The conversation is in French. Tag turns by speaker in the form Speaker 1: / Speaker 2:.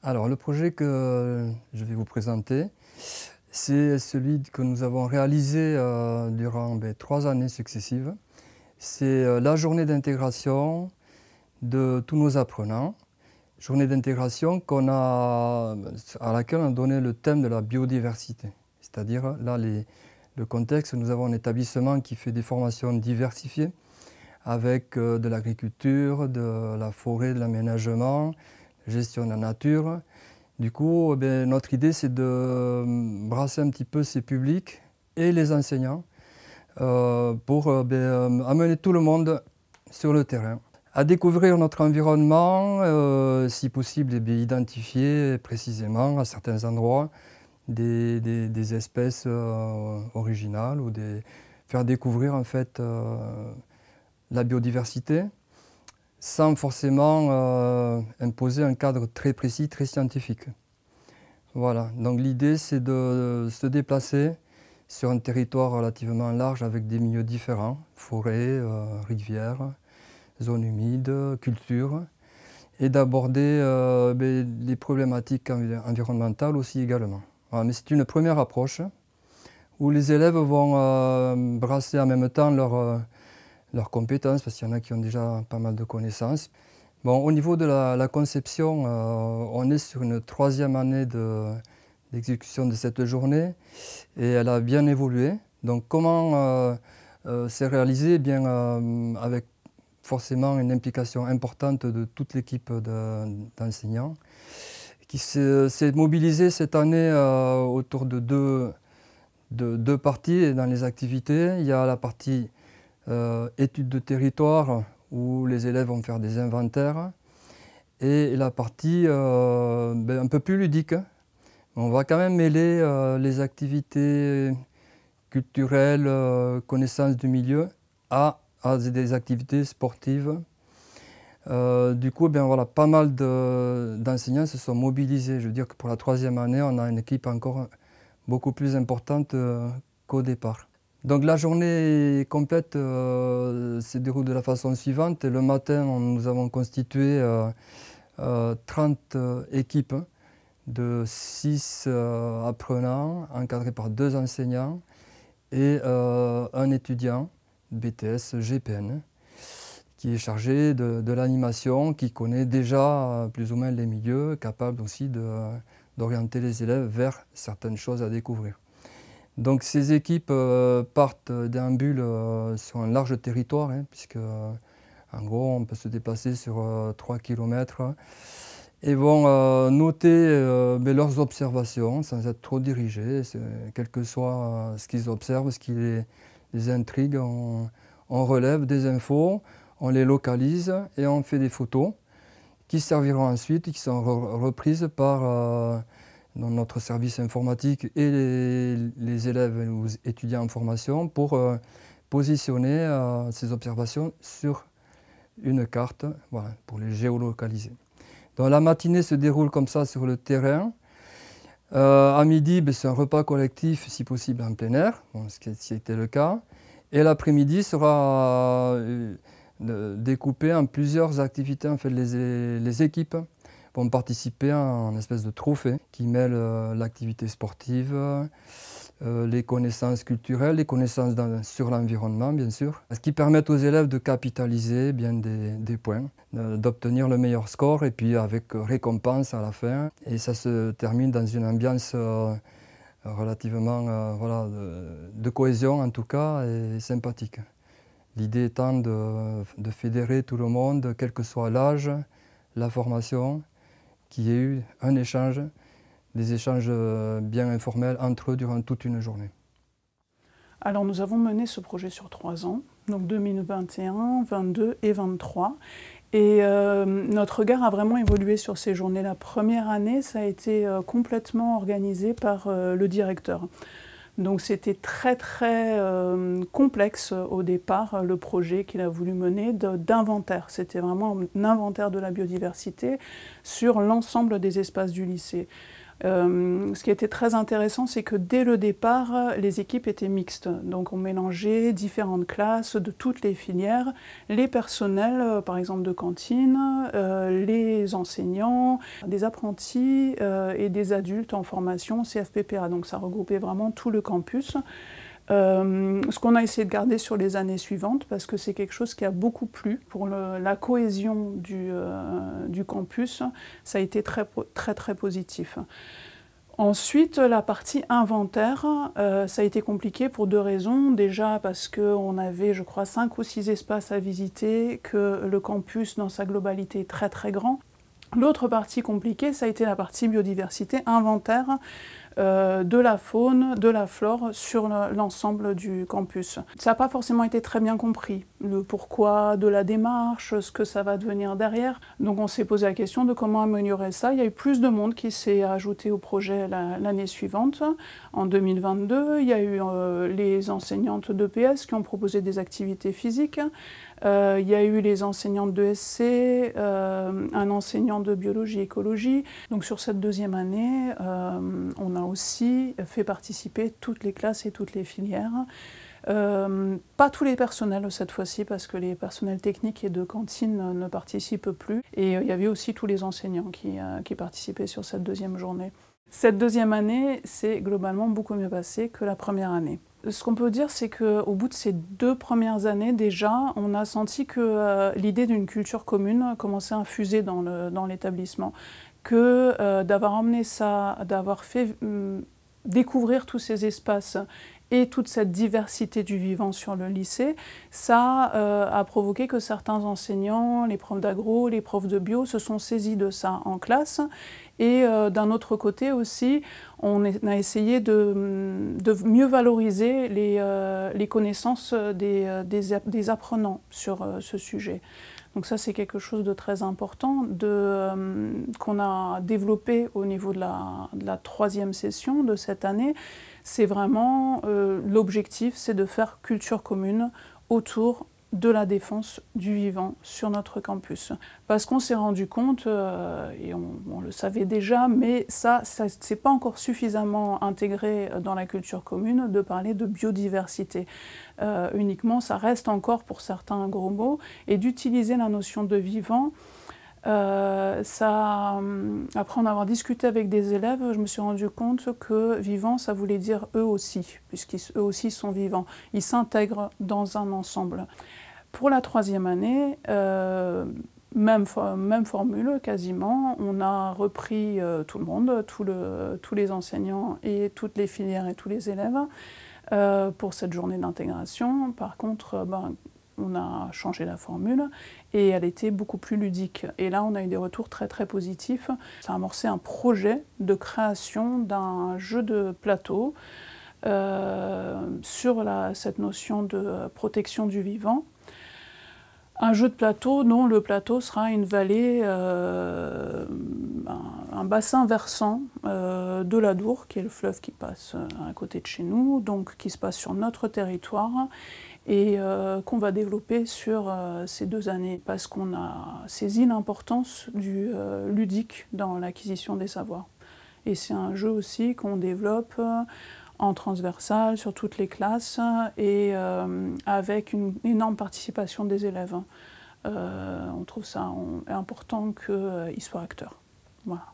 Speaker 1: Alors, le projet que je vais vous présenter, c'est celui que nous avons réalisé durant 3 années successives. C'est la journée d'intégration de tous nos apprenants. Journée d'intégration à laquelle on a donné le thème de la biodiversité. C'est-à-dire, là, le contexte, nous avons un établissement qui fait des formations diversifiées avec de l'agriculture, de la forêt, de l'aménagement, gestion de la nature. Du coup, notre idée, c'est de brasser un petit peu ces publics et les enseignants pour amener tout le monde sur le terrain, à découvrir notre environnement, si possible, identifier précisément à certains endroits des espèces originales ou faire découvrir en fait la biodiversité, sans forcément imposer un cadre très précis, très scientifique. Voilà, donc l'idée c'est de se déplacer sur un territoire relativement large avec des milieux différents, forêts, rivières, zones humides, culture, et d'aborder les problématiques environnementales aussi également. Voilà, mais c'est une première approche où les élèves vont brasser en même temps leurs compétences, parce qu'il y en a qui ont déjà pas mal de connaissances. Bon, au niveau de la conception, on est sur une 3e année d'exécution de cette journée et elle a bien évolué. Donc comment c'est réalisé? Eh bien, avec forcément une implication importante de toute l'équipe d'enseignants qui s'est mobilisée cette année autour de deux parties dans les activités. Il y a la partie études de territoire où les élèves vont faire des inventaires et la partie un peu plus ludique. On va quand même mêler les activités culturelles, connaissances du milieu à des activités sportives. Du coup, voilà, pas mal d'enseignants se sont mobilisés. Je veux dire que pour la 3e année, on a une équipe encore beaucoup plus importante qu'au départ. Donc la journée complète se déroule de la façon suivante. Le matin, nous avons constitué 30 équipes de 6 apprenants encadrés par 2 enseignants et un étudiant BTS GPN qui est chargé de l'animation, qui connaît déjà plus ou moins les milieux, capable aussi d'orienter les élèves vers certaines choses à découvrir. Donc ces équipes partent déambulent sur un large territoire, puisque en gros on peut se déplacer sur 3 km et vont noter leurs observations sans être trop dirigés, quel que soit ce qu'ils observent, ce qui les intrigue, on relève des infos, on les localise et on fait des photos qui serviront ensuite, qui sont reprises par dans notre service informatique et les élèves ou étudiants en formation pour positionner ces observations sur une carte, voilà, pour les géolocaliser. Donc la matinée se déroule comme ça sur le terrain. À midi, c'est un repas collectif, si possible en plein air, ce qui a été le cas. Et l'après-midi sera découpé en plusieurs activités. En fait, les équipes vont participer à une espèce de trophée qui mêle l'activité sportive, les connaissances culturelles, les connaissances sur l'environnement, bien sûr, ce qui permet aux élèves de capitaliser bien des points, d'obtenir le meilleur score et puis avec récompense à la fin. Et ça se termine dans une ambiance relativement voilà, de cohésion en tout cas et sympathique. L'idée étant de fédérer tout le monde, quel que soit l'âge, la formation, qu'il y ait eu un échange, des échanges bien informels entre eux durant toute une journée.
Speaker 2: Alors nous avons mené ce projet sur 3 ans, donc 2021, 2022 et 2023. Et notre regard a vraiment évolué sur ces journées. La première année, ça a été complètement organisé par le directeur. Donc c'était très complexe au départ, le projet qu'il a voulu mener d'inventaire. C'était vraiment un inventaire de la biodiversité sur l'ensemble des espaces du lycée. Ce qui était très intéressant, c'est que dès le départ, les équipes étaient mixtes. Donc on mélangeait différentes classes de toutes les filières, les personnels, par exemple de cantine, les enseignants, des apprentis et des adultes en formation CFPPA. Donc ça regroupait vraiment tout le campus. Ce qu'on a essayé de garder sur les années suivantes, parce que c'est quelque chose qui a beaucoup plu pour la cohésion du campus, ça a été très positif. Ensuite, la partie inventaire, ça a été compliqué pour deux raisons. Déjà parce qu'on avait, je crois, 5 ou 6 espaces à visiter, que le campus dans sa globalité est très grand. L'autre partie compliquée, ça a été la partie biodiversité, inventaire de la faune, de la flore sur l'ensemble du campus. Ça n'a pas forcément été très bien compris, le pourquoi de la démarche, ce que ça va devenir derrière. Donc on s'est posé la question de comment améliorer ça. Il y a eu plus de monde qui s'est ajouté au projet l'année suivante. En 2022, il y a eu les enseignantes d'EPS qui ont proposé des activités physiques. Il y a eu les enseignantes d'ESC, un enseignant de biologie-écologie. Donc sur cette deuxième année, on a aussi fait participer toutes les classes et toutes les filières. Pas tous les personnels cette fois-ci, parce que les personnels techniques et de cantine ne participent plus. Et il y avait aussi tous les enseignants qui participaient sur cette deuxième journée. Cette deuxième année s'est globalement beaucoup mieux passée que la première année. Ce qu'on peut dire, c'est qu'au bout de ces 2 premières années, déjà, on a senti que l'idée d'une culture commune commençait à infuser dans l'établissement. Que d'avoir emmené ça, d'avoir fait découvrir tous ces espaces et toute cette diversité du vivant sur le lycée, ça a provoqué que certains enseignants, les profs d'agro, les profs de bio, se sont saisis de ça en classe. Et d'un autre côté aussi, on a essayé de mieux valoriser les connaissances des apprenants sur ce sujet. Donc ça, c'est quelque chose de très important qu'on a développé au niveau de la 3e session de cette année. C'est vraiment l'objectif, c'est de faire culture commune autour de la défense du vivant sur notre campus. Parce qu'on s'est rendu compte, et on le savait déjà, mais ça c'est pas encore suffisamment intégré dans la culture commune de parler de biodiversité. Uniquement, ça reste encore pour certains un gros mot, et d'utiliser la notion de vivant, après en avoir discuté avec des élèves, je me suis rendu compte que vivant, ça voulait dire eux aussi, puisqu'eux aussi sont vivants. Ils s'intègrent dans un ensemble. Pour la 3e année, même formule quasiment, on a repris tout le monde, tous les enseignants et toutes les filières et tous les élèves pour cette journée d'intégration. Par contre, on a changé la formule et elle était beaucoup plus ludique. Et là, on a eu des retours très positifs. Ça a amorcé un projet de création d'un jeu de plateau sur cette notion de protection du vivant. Un jeu de plateau dont le plateau sera une vallée, un bassin versant de l'Adour, qui est le fleuve qui passe à côté de chez nous, donc qui se passe sur notre territoire, et qu'on va développer sur ces 2 années, parce qu'on a saisi l'importance du ludique dans l'acquisition des savoirs. Et c'est un jeu aussi qu'on développe en transversal sur toutes les classes et avec une énorme participation des élèves. On trouve ça important qu'ils soient acteurs. Voilà.